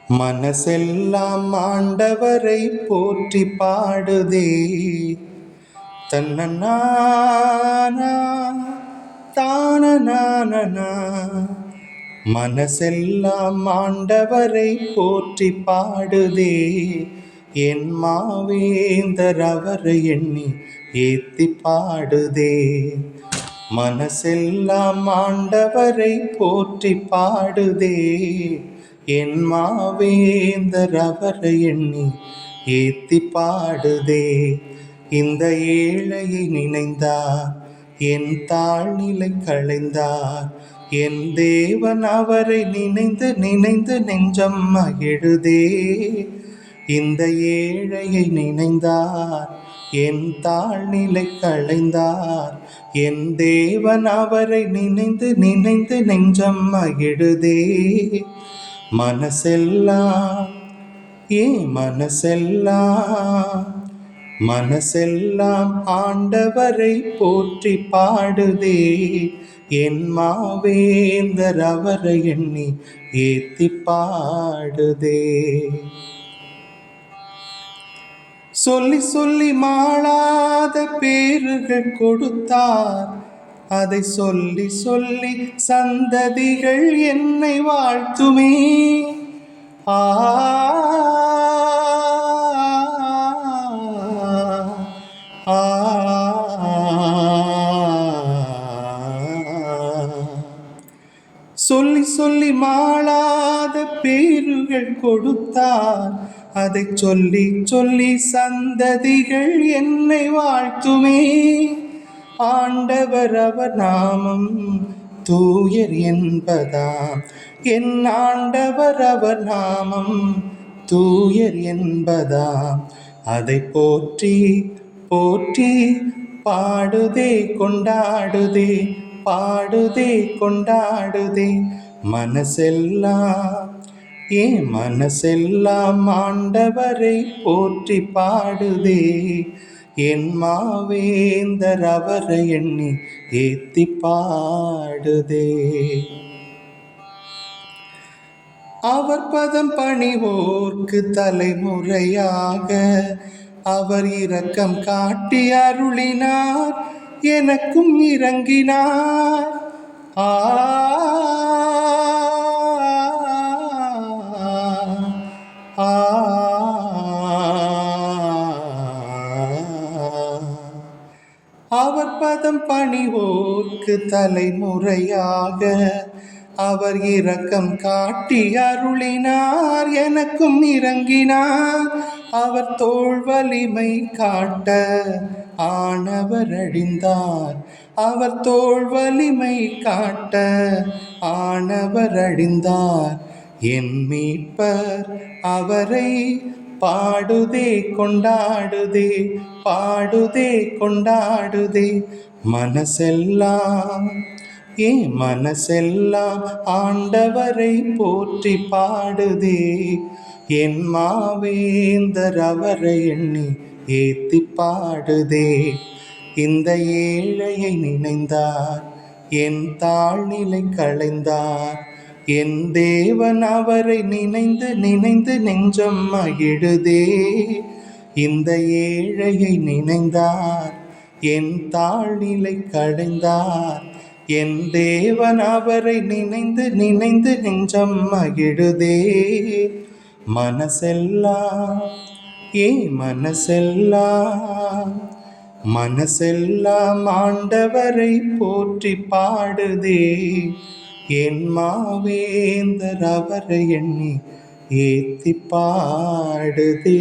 மனசெல்லாம் ஆண்டவரை போற்றி பாடுதே. தன்னன்னா தானனா. மனசெல்லாம் ஆண்டவரை போற்றி பாடுதே. என் மாவேந்தர் அவரை எண்ணி ஏத்தி பாடுதே. மனசெல்லாம் ஆண்டவரை போற்றி பாடுதே. என் மாவேந்தர் அவரை எண்ணி ஏத்தி பாடுதே. இந்த ஏழையை நினைந்தார், என் தாழ்நிலை களைந்தார். என் தேவன் அவரை நினைந்து நினைந்து நெஞ்சம் மகிழுதே. இந்த ஏழையை நினைந்தார், என் தாழ்நிலை களைந்தார். என் தேவன் அவரை நினைந்து நினைந்து நெஞ்சம் மகிழுதே. மனசெல்லாம் மனசெல்லாம் ஆண்டவரை போற்றி பாடுதே. என் மாவேந்தர் அவரை எண்ணி ஏத்தி பாடுதே. சொல்லி சொல்லி மாளாத பேறுகள் கொடுத்தார், அதை சொல்லி சொல்லி சந்ததிகள் என்னை வாழ்த்துமே. சொல்லி சொல்லி மாளாத பேறுகள் கொடுத்தார், அதை சொல்லி சொல்லி சந்ததிகள் என்னை வாழ்த்துமே. ஆண்டவர் அவர் நாமம் தூயர் என்பதாம், என் ஆண்டவர் அவர் நாமம் தூயர் என்பதாம். அதை போற்றி போற்றி பாடுதே கொண்டாடுதே, பாடுதே கொண்டாடுதே. மனசெல்லாம் ஆண்டவரை போற்றி பாடுதே. என் மாவேந்தர் அவரை எண்ணி ஏத்தி பாடுதே. அவர் பதம் பணிவோர்க்கு தலைமுறையாக அவர் இரக்கம் காட்டி அருளினார், எனக்கும் இறங்கினார். அவர் பதம் பணிவோர்க்கு தலைமுறையாக அவர் இரக்கம் காட்டி அருளினார், எனக்கும் இறங்கினார். அவர் தோள் வலிமை காட்ட ஆனவர் அழிந்தார், அவர் தோள் வலிமை காட்ட ஆனவர் அழிந்தார். என் மீட்பர் அவரை பாடுதே கொண்டாடுதே, பாடுதே கொண்டாடுதே. மனசெல்லாம் ஆண்டவரை போற்றி பாடுதே. என் மாவேந்தர் அவரை எண்ணி ஏத்தி பாடுதே. இந்த ஏழையை நினைந்தார், என் தாழ்நிலை களைந்தார். என் தேவன் அவரை நினைந்து நினைந்து நெஞ்சம் மகிழுதே. இந்த ஏழையை நினைந்தார், என் தாழ்நிலை களைந்தார். என் தேவன் அவரை நினைந்து நினைந்து நெஞ்சம் மகிழுதே. மனசெல்லாம் ஆண்டவரை போற்றி பாடுதே. என் மாவேந்தர் அவரை எண்ணி ஏத்தி பாடுதே.